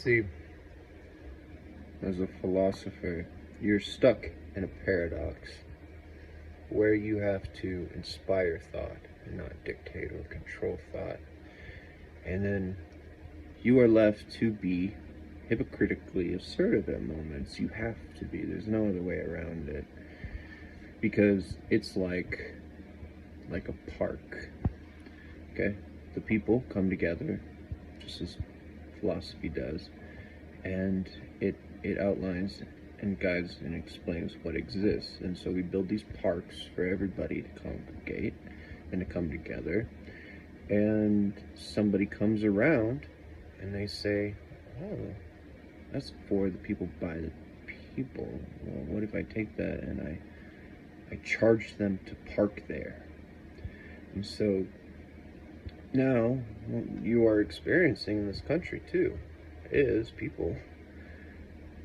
See, as a philosopher, you're stuck in a paradox where you have to inspire thought and not dictate or control thought. And then you are left to be hypocritically assertive at moments. You have to be. There's no other way around it. Because it's like a park. Okay? The people come together, just as philosophy does, and it outlines and guides and explains what exists. And so we build these parks for everybody to congregate and to come together. And somebody comes around and they say, oh, that's for the people by the people. Well, what if I take that and I charge them to park there? And so now what you are experiencing in this country too is people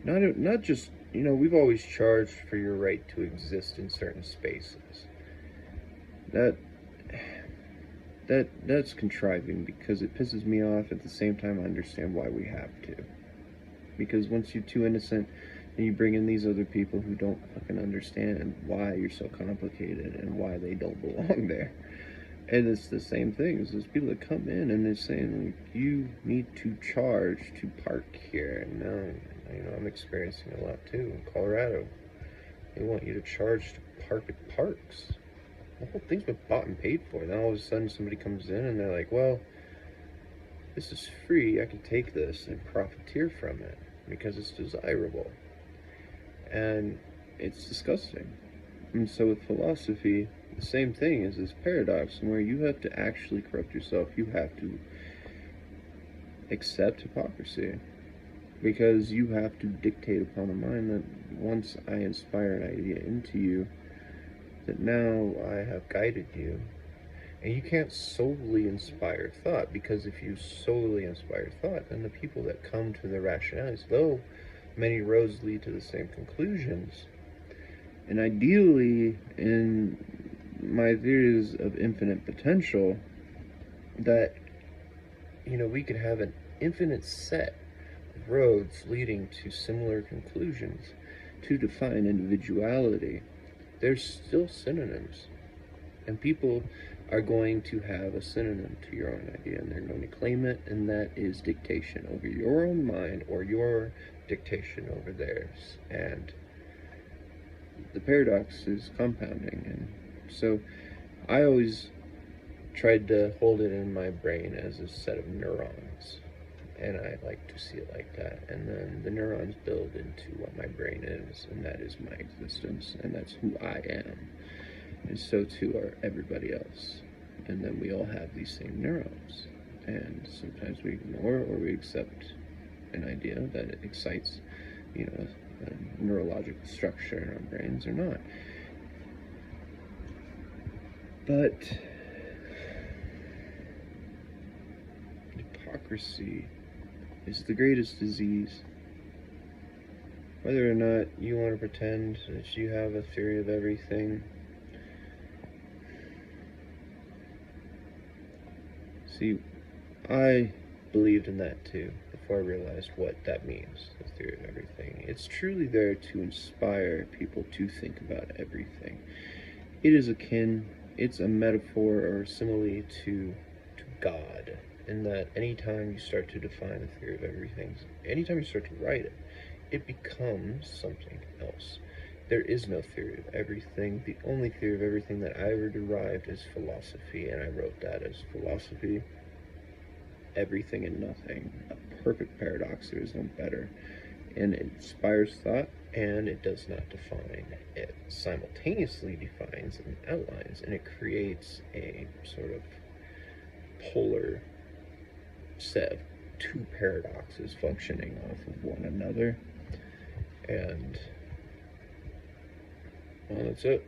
not just, we've always charged for your right to exist in certain spaces. That's contriving because it pisses me off. At the same time, I understand why we have to. Because once you're too innocent and you bring in these other people who don't fucking understand why you're so complicated and why they don't belong there. And it's the same thing as those people that come in and they're saying, like, you need to charge to park here. And now, I'm experiencing a lot too in Colorado. They want you to charge to park at parks. The whole thing's been bought and paid for. Then all of a sudden somebody comes in and they're like, well, this is free. I can take this and profiteer from it because it's desirable. And it's disgusting. And so with philosophy, the same thing is this paradox where you have to actually corrupt yourself. You have to accept hypocrisy because you have to dictate upon a mind that once I inspire an idea into you, that now I have guided you. And you can't solely inspire thought, because if you solely inspire thought, then the people that come to the rationalities, though many roads lead to the same conclusions, and ideally in my theories of infinite potential, that we could have an infinite set of roads leading to similar conclusions. To define individuality, there's still synonyms, and people are going to have a synonym to your own idea, and they're going to claim it, and that is dictation over your own mind or your dictation over theirs. And the paradox is compounding. And so I always tried to hold it in my brain as a set of neurons, and I like to see it like that. And then the neurons build into what my brain is, and that is my existence, and that's who I am. And so too are everybody else. And then we all have these same neurons. And sometimes we ignore or we accept an idea that it excites, a neurological structure in our brains or not. But hypocrisy is the greatest disease. Whether or not you want to pretend that you have a theory of everything, see, I believed in that too before I realized what that means, the theory of everything. It's truly there to inspire people to think about everything. It is it's a metaphor or a simile to God, in that anytime you start to define a theory of everything, anytime you start to write it, it becomes something else. There is no theory of everything. The only theory of everything that I ever derived is philosophy, and I wrote that as philosophy, everything and nothing. A perfect paradox, there is no better. And it inspires thought, and it does not define. It simultaneously defines and outlines, and it creates a sort of polar set of two paradoxes functioning off of one another. And well, that's it.